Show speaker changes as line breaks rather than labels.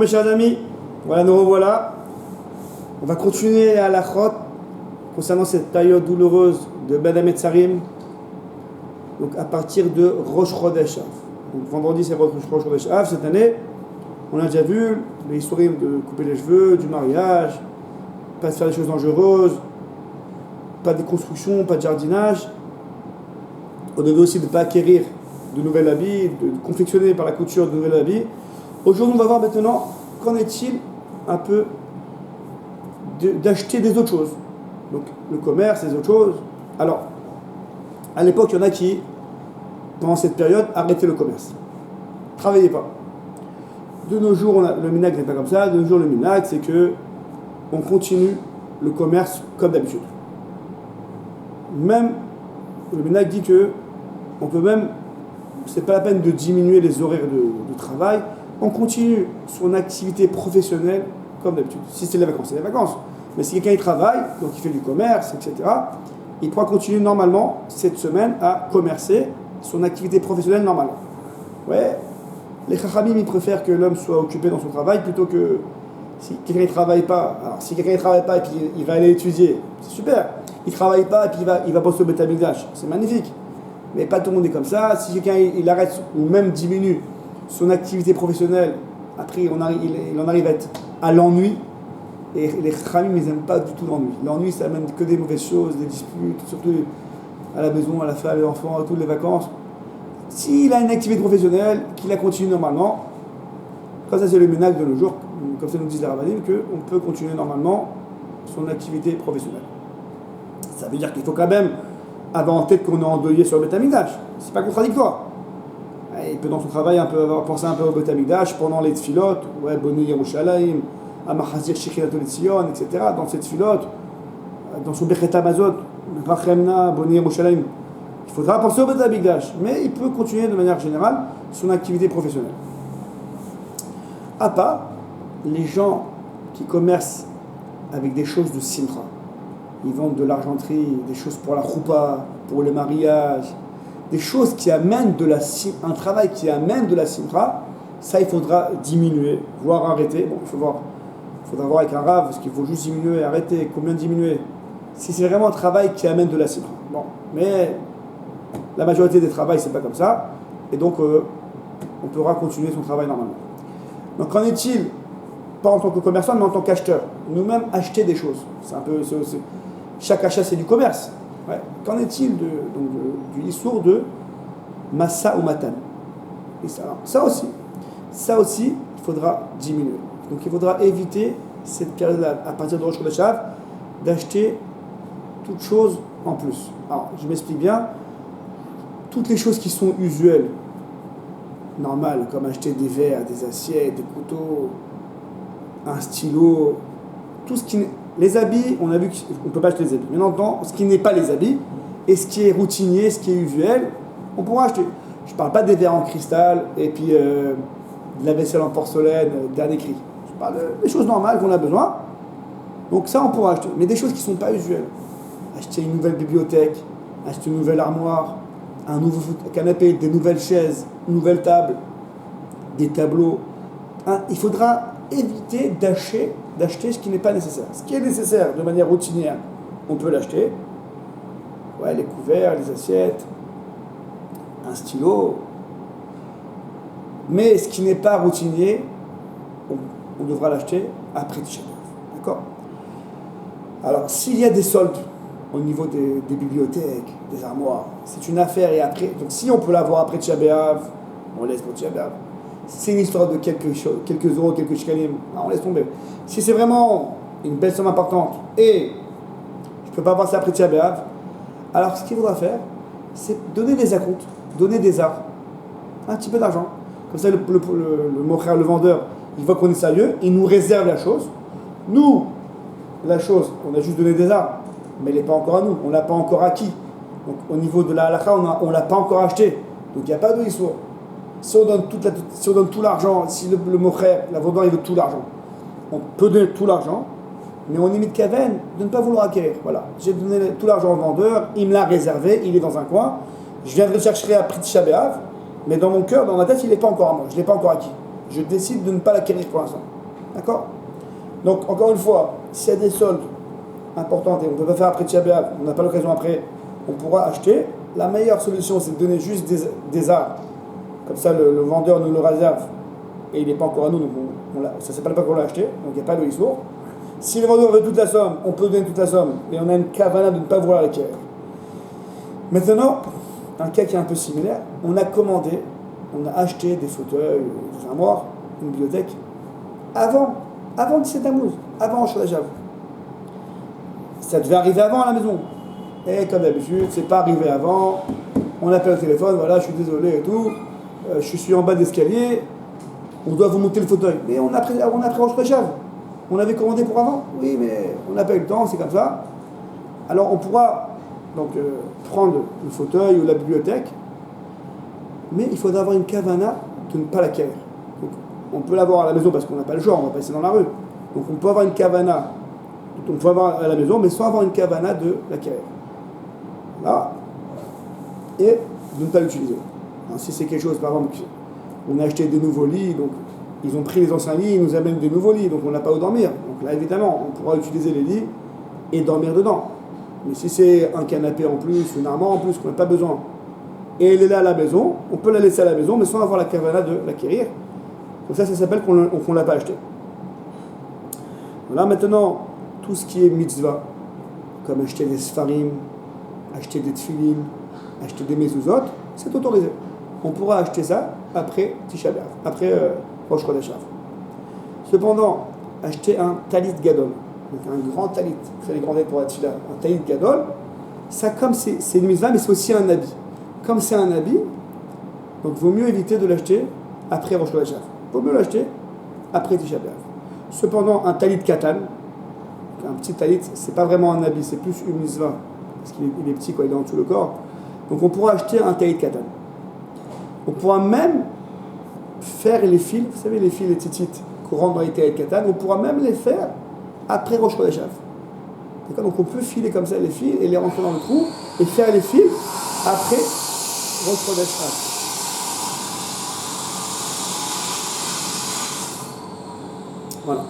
Mes chers amis, voilà, nous revoilà. On va continuer à la chot concernant cette période douloureuse de Ben Hametzarim, donc à partir de Rosh Chodesh Av. Donc vendredi c'est Rosh Chodesh Av. Cette année, on a déjà vu les histoires de couper les cheveux, du mariage, pas de faire des choses dangereuses, pas de construction, pas de jardinage. On devait aussi ne pas acquérir de nouvel habit, de confectionner par la couture de nouvel habit. Aujourd'hui, on va voir maintenant qu'en est-il un peu d'acheter des autres choses. Donc, le commerce, les autres choses. Alors, à l'époque, il y en a qui, pendant cette période, arrêtaient le commerce. Travaillez pas. De nos jours, le minhag n'est pas comme ça. De nos jours, le minhag, c'est que on continue le commerce comme d'habitude. Même, le minhag dit que on peut même, c'est pas la peine de diminuer les horaires de travail. On continue son activité professionnelle comme d'habitude. Si c'est les vacances, c'est les vacances. Mais si quelqu'un y travaille, donc il fait du commerce, etc., il pourra continuer normalement cette semaine à commercer son activité professionnelle normalement. Ouais, les chachamim, ils préfèrent que l'homme soit occupé dans son travail plutôt que si quelqu'un ne travaille pas. Alors si quelqu'un ne travaille pas et puis il va aller étudier, c'est super. Il ne travaille pas et puis il va bosser au Beth Amikdash, c'est magnifique. Mais pas tout le monde est comme ça. Si quelqu'un il arrête ou même diminue son activité professionnelle, après il en arrive à l'ennui. Et les khamim, ils n'aiment pas du tout l'ennui. L'ennui, ça amène que des mauvaises choses, des disputes, surtout à la maison, à la femme, à l'enfant, à toutes les vacances. S'il a une activité professionnelle, qu'il la continue normalement, comme ça c'est le minhag de nos jours, comme ça nous disent les rabbinim, qu'on peut continuer normalement son activité professionnelle. Ça veut dire qu'il faut quand même avoir en tête qu'on est endeuillé sur le Beth Amikdash. C'est pas contradictoire. Il peut dans son travail avoir pensé un peu au Beth Amikdash pendant les tfilot, ouais, Boni Yerushalayim, Amachazir Shekhinat Tzion, etc. Dans cette tfilot, dans son Bechet Hamazot, Rachemna, Boni Yerushalayim, il faudra penser au Beth Amikdash, mais il peut continuer de manière générale son activité professionnelle. À part les gens qui commercent avec des choses de simcha. Ils vendent de l'argenterie, des choses pour la choupa, pour le mariage, des choses qui amènent un travail qui amène de la simcha. Ça, il faudra diminuer, voire arrêter. Bon, il faudra voir avec un rave, parce qu'il faut juste diminuer, arrêter, combien diminuer. Si c'est vraiment un travail qui amène de la simcha. Bon, mais la majorité des travails, c'est pas comme ça. Et donc, on pourra continuer son travail normalement. Donc, qu'en est-il, pas en tant que commerçant, mais en tant qu'acheteur? Nous-mêmes, acheter des choses. Chaque achat, c'est du commerce. Ouais. Qu'en est-il du issour de Massa ou Matan? Et ça aussi, il faudra diminuer. Donc il faudra éviter cette période-là, à partir de Rosh Chodesh Av, d'acheter toutes choses en plus. Alors, je m'explique bien. Toutes les choses qui sont usuelles, normales, comme acheter des verres, des assiettes, des couteaux, un stylo, tout ce qui... Les habits, on a vu qu'on ne peut pas acheter les habits. Mais maintenant, ce qui n'est pas les habits, et ce qui est routinier, ce qui est usuel, on pourra acheter. Je ne parle pas des verres en cristal, et puis de la vaisselle en porcelaine, dernier cri. Je parle des choses normales qu'on a besoin. Donc ça, on pourra acheter. Mais des choses qui ne sont pas usuelles. Acheter une nouvelle bibliothèque, acheter une nouvelle armoire, un nouveau canapé, des nouvelles chaises, une nouvelle table, des tableaux. Il faudra éviter d'acheter ce qui n'est pas nécessaire. Ce qui est nécessaire de manière routinière, on peut l'acheter. Ouais, les couverts, les assiettes, un stylo. Mais ce qui n'est pas routinier, on devra l'acheter après Tisha B'Av. D'accord? Alors, s'il y a des soldes au niveau des bibliothèques, des armoires, c'est une affaire et après. Donc, si on peut l'avoir après Tisha B'Av, on laisse pour Tisha B'Av. C'est une histoire de quelques euros, quelques shkalim, on laisse tomber. Si c'est vraiment une belle somme importante et je ne peux pas avoir ça après Tisha B'Av, alors ce qu'il faudra faire, c'est donner des acomptes, donner des arts, un petit peu d'argent. Comme ça, le mocher, le vendeur, il voit qu'on est sérieux, il nous réserve la chose. Nous, la chose, on a juste donné des arts, mais elle n'est pas encore à nous, on ne l'a pas encore acquis. Donc au niveau de la halakha, on ne l'a pas encore acheté. Donc il n'y a pas de histoire. Si on donne tout l'argent, si le mocher, la vendeur, il veut tout l'argent, on peut donner tout l'argent, mais on limite kaven de ne pas vouloir acquérir. Voilà, j'ai donné tout l'argent au vendeur, il me l'a réservé, il est dans un coin, je viendrai le chercher après Tisha B'Av, mais dans mon cœur, dans ma tête, il n'est pas encore à moi, je ne l'ai pas encore acquis. Je décide de ne pas l'acquérir pour l'instant. D'accord? Donc, encore une fois, s'il y a des soldes importantes et on ne peut pas faire après Tisha B'Av, on n'a pas l'occasion après, on pourra acheter. La meilleure solution, c'est de donner juste des arts. Comme ça, le vendeur nous le réserve et il n'est pas encore à nous, donc ça ne s'appelle pas qu'on l'a acheté, donc il n'y a pas de histoire. Si le vendeur veut toute la somme, on peut donner toute la somme, et on a une kavana de ne pas vouloir l'acquérir. Maintenant, un cas qui est un peu similaire, on a commandé, on a acheté des fauteuils, des armoires, une bibliothèque, avant 17 Tammuz, avant Rosh Hashanah. Ça devait arriver avant à la maison. Et comme d'habitude, c'est pas arrivé avant. On appelle au téléphone, voilà, je suis désolé et tout. Je suis en bas de l'escalier. On doit vous monter le fauteuil. Mais on a pris Rosh Hashanah. On avait commandé pour avant. Oui, mais on n'a pas eu le temps, c'est comme ça. Alors on pourra donc prendre le fauteuil ou la bibliothèque, mais il faudra avoir une kavana de ne pas l'acquérir. Donc, on peut l'avoir à la maison parce qu'on n'a pas le choix, on va passer dans la rue. Donc on peut avoir une kavana, on peut avoir à la maison, mais sans avoir une kavana de l'acquérir. Là, et de ne pas l'utiliser. Alors, si c'est quelque chose, par exemple, on a acheté des nouveaux lits, donc ils ont pris les anciens lits, ils nous amènent des nouveaux lits, donc on n'a pas où dormir. Donc là, évidemment, on pourra utiliser les lits et dormir dedans. Mais si c'est un canapé en plus, une armoire en plus, qu'on n'a pas besoin, et elle est là à la maison, on peut la laisser à la maison, mais sans avoir la kavana de l'acquérir. Donc ça s'appelle qu'on ne l'a pas acheté. Voilà, maintenant, tout ce qui est mitzvah, comme acheter des sfarim, acheter des tfilin, acheter des mezuzot, c'est autorisé. On pourra acheter ça après Tisha B'Av, après Rosh Chodesh. Cependant, acheter un talit gadol, donc un grand talit, vous savez, les grands pour la tfila, un talit gadol, ça comme c'est une mitzvah, mais c'est aussi un habit. Comme c'est un habit, donc il vaut mieux éviter de l'acheter après Rosh Chodesh. Il vaut mieux l'acheter après Tisha B'Av. Cependant, un talit katan, un petit talit, c'est pas vraiment un habit, c'est plus une mitzvah, parce qu'il est petit, quoi, il est en dessous le corps. Donc on pourra acheter un talit katan. On pourra même faire les fils, vous savez, les fils, les titites qu'on rentre dans les talit katan, on pourra même les faire après Rosh Chodesh. D'accord? Donc on peut filer comme ça les fils et les rentrer dans le trou et faire les fils après Rosh Chodesh. Voilà.